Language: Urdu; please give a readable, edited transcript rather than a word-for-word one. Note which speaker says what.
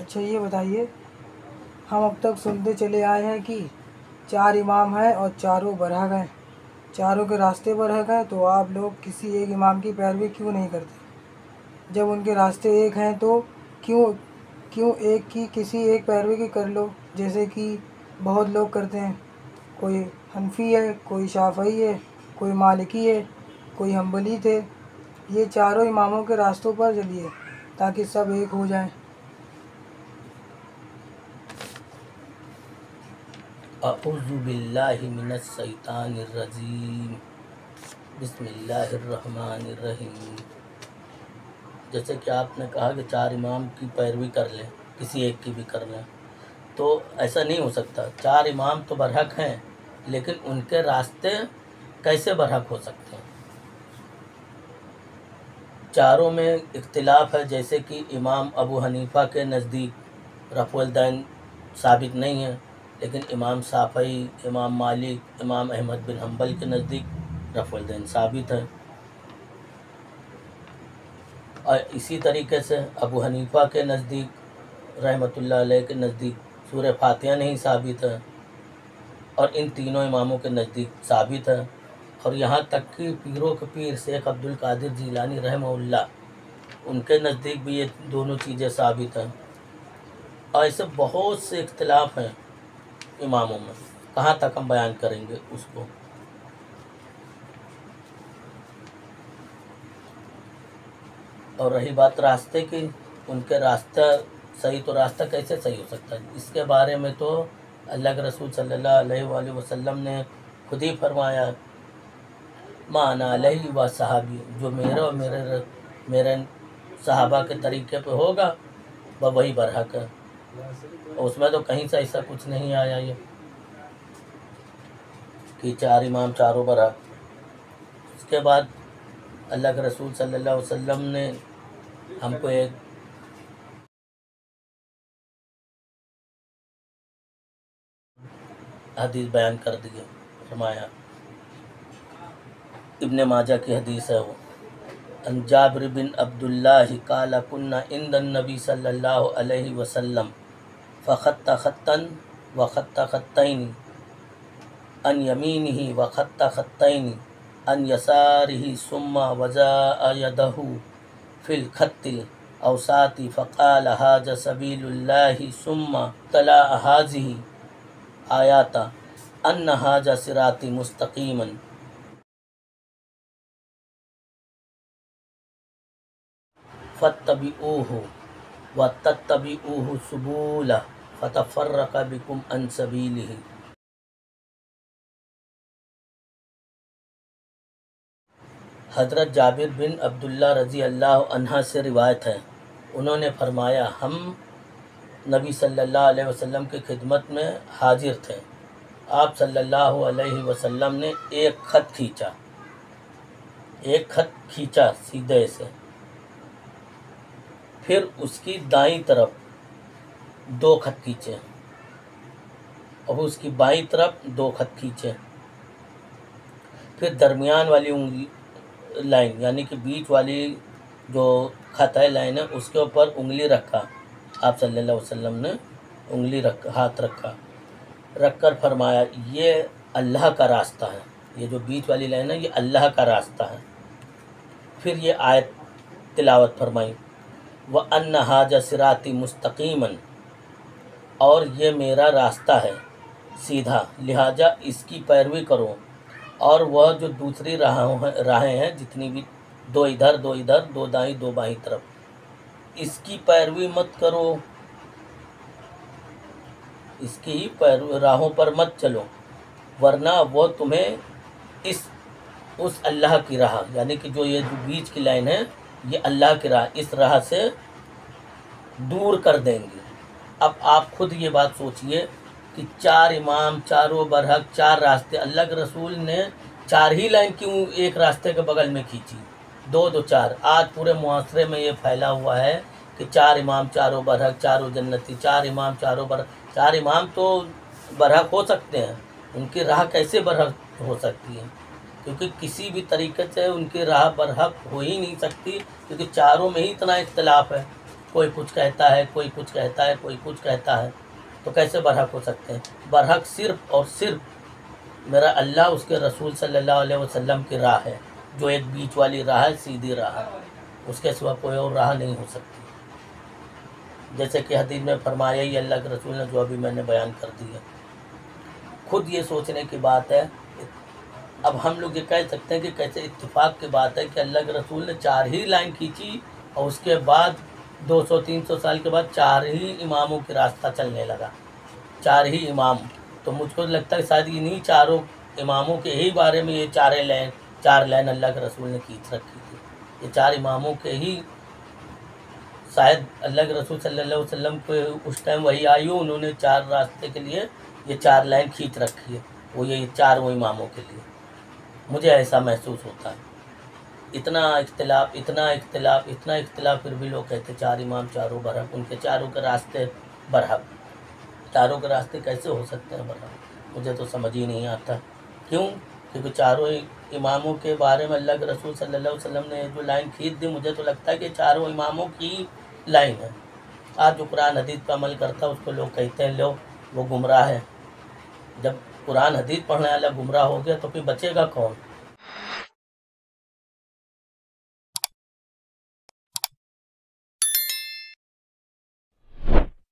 Speaker 1: اچھا یہ بتائیے، ہم اب تک سنتے چلے آئے ہیں کہ 4 امام ہیں اور چاروں برحق ہیں، چاروں کے راستے برحق ہیں، تو آپ لوگ کسی ایک امام کی پیروی کیوں نہیں کرتے؟ جب ان کے راستے ایک ہیں تو کیوں ایک کی کسی ایک پیروی کی کر لو، جیسے کہ بہت لوگ کرتے ہیں۔ کوئی حنفی ہے، کوئی شافعی ہے، کوئی مالکی ہے، کوئی حنبلی تھے۔ یہ چاروں اماموں کے راستوں پر چلیے تاکہ سب ایک ہو جائیں۔
Speaker 2: اعوذ باللہ من الشیطان الرجیم، بسم اللہ الرحمن الرحیم۔ جیسے کہ آپ نے کہا کہ 4 امام کی پیروی کر لیں، کسی ایک کی بھی کر لیں، تو ایسا نہیں ہو سکتا۔ 4 امام تو برحق ہیں، لیکن ان کے راستے کیسے برحق ہو سکتے ہیں؟ چاروں میں اختلاف ہے، جیسے کہ امام ابو حنیفہ کے نزدیک رفع الدین ثابت نہیں ہے، لیکن امام شافعی، امام مالک، امام احمد بن حنبل کے نزدیک رفع الدین ثابت ہے۔ اور اسی طریقے سے ابو حنیفہ کے نزدیک رحمۃ اللہ علیہ کے نزدیک سورہ فاتحہ نہیں ثابت ہے، اور ان تینوں اماموں کے نزدیک ثابت ہے۔ اور یہاں تک کہ پیروں کے پیر شیخ عبد القادر جیلانی رحمہ اللہ، ان کے نزدیک بھی یہ دونوں چیزیں ثابت ہیں۔ اور ایسے بہت سے اختلاف ہیں اماموں میں، کہاں تک ہم بیان کریں گے اس کو۔ اور رہی بات راستے کی، ان کے راستہ صحیح، تو راستہ کیسے صحیح ہو سکتا ہے؟ اس کے بارے میں تو اللہ کے رسول صلی اللہ علیہ وآلہ وسلم نے خود ہی فرمایا، ما انا علیہ و صحابی، جو میرے اور میرے صحابہ کے طریقے پہ ہوگا وہ وہی برحق ہے۔ اور اس میں تو کہیں سے ایسا کچھ نہیں آیا یہ کہ 4 امام چاروں برحق۔ اس کے بعد اللہ کے رسول صلی اللہ علیہ وسلم نے ہم کو ایک حدیث بیان کر دی، فرمایا، ابن ماجہ کی حدیث ہے وہ، ان جابر بن عبداللہ قال كنا عند النبی صلی اللہ علیہ وسلم فخط خطا وخط خطین عن یمینہ وخط خطین عن یسارہ ثم وضع یدہ فی الخط الاوسط فقال ھذا سبیل اللہ ثم تلا ھذہ آیات ان ھذا صراطی مستقیما فاتبعوہ وتتبعوا السبل فتفرق بکم عن سبیلہ۔ حضرت جابر بن عبداللہ رضی اللہ عنہ سے روایت ہے، انہوں نے فرمایا، ہم نبی صلی اللہ علیہ وسلم کی خدمت میں حاضر تھے۔ آپ صلی اللہ علیہ وسلم نے ایک خط کھینچا سیدھے سے، پھر اس کی دائیں طرف 2 خط کھینچے، اور اس کی بائیں طرف 2 خط کھینچے، پھر درمیان والی لائن یعنی کہ بیچ والی جو خط ہے، لائن ہے، اس کے اوپر انگلی رکھا۔ آپ صلی اللہ علیہ وسلم نے ہاتھ رکھ کر فرمایا، یہ اللہ کا راستہ ہے، یہ جو بیچ والی لائن ہے یہ اللہ کا راستہ ہے۔ پھر یہ آیت تلاوت فرمائی، وَأَنَّ هَٰذَا صِرَاطِي مُسْتَقِيمًا، اور یہ میرا راستہ ہے سیدھا، لہٰذا اس کی پیروی کرو، اور وہ جو دوسری راہیں ہیں جتنی بھی، 2 ادھر 2 ادھر، 2 دائیں 2 بائیں طرف، اس کی پیروی مت کرو، اس کی راہوں پر مت چلو، ورنہ وہ تمہیں اس اللہ کی راہ، یعنی کہ جو یہ جو بیچ کی لائن ہے یہ اللہ کی راہ، اس راہ سے دور کر دیں گے۔ اب آپ خود یہ بات سوچئے کہ 4 امام، چاروں برحق، 4 راستے، اللہ کے رسول نے 4 ہی لائن کیوں ایک راستے کے بغل میں کھینچی؟ 2 2 4۔ آج پورے معاشرے میں یہ پھیلا ہوا ہے کہ 4 امام چاروں برحق، چاروں جنتی، 4 امام چاروں برحق۔ 4 امام تو برحق ہو سکتے ہیں، ان کی راہ کیسے برحق ہو سکتی ہے؟ کیونکہ کسی بھی طریقے سے ان کی راہ برحق ہو ہی نہیں سکتی، کیونکہ چاروں میں ہی اتنا اختلاف ہے۔ کوئی کچھ کہتا ہے، کوئی کچھ کہتا ہے، کوئی کچھ کہتا ہے، تو کیسے برحق ہو سکتے ہیں؟ برحق صرف اور صرف میرا اللہ، اس کے رسول صلی اللہ علیہ وسلم کی راہ ہے، جو ایک بیچ والی راہ ہے، سیدھی راہ ہے، اس کے سوا کوئی اور راہ نہیں ہو سکتی۔ جیسے کہ حدیث میں فرمایا ہی اللہ کے رسول نے، جو ابھی میں نے بیان کر دی ہے۔ خود یہ سوچنے کی بات ہے، اب ہم لوگ یہ کہہ سکتے ہیں کہ کیسے اتفاق کی بات ہے کہ اللہ کے رسول نے 4 ہی لائن کھینچی اور اس کے بعد 200-300 سال کے بعد 4 ہی اماموں کی راستہ چلنے لگا، 4 ہی امام۔ تو مجھ کو لگتا ہے شاید انہی 4 اماموں کے ہی بارے میں یہ 4 لائن اللہ کے رسول نے کھینچ رکھی تھی۔ یہ 4 اماموں کے ہی شاید اللہ کے رسول صلی اللہ علیہ وسلم کو اس ٹائم وہی آئی ہو، انہوں نے 4 راستے کے لیے یہ 4 لائن کھینچ رکھی ہے، وہ یہ 4 اماموں کے لیے۔ مجھے ایسا محسوس ہوتا ہے۔ اتنا اختلاف، اتنا اختلاف، اتنا اختلاف، پھر بھی لوگ کہتے 4 امام چاروں برحق، ان کے چاروں کے راستے برحق۔ چاروں کے راستے کیسے ہو سکتے ہیں برحق؟ مجھے تو سمجھ ہی نہیں آتا۔ کیوں؟ کیونکہ 4 اماموں کے بارے میں اللہ کے رسول صلی اللہ علیہ وسلم نے جو لائن کھینچ دی، مجھے تو لگتا ہے کہ 4 اماموں کی لائن ہے۔ آج جو قرآن حدیث پہ عمل کرتا ہے اس کو لوگ کہتے ہیں لوگ وہ گمراہ ہے۔ جب قرآن حدیث پڑھنے والا گمراہ ہو گیا تو پھر بچے گا کون؟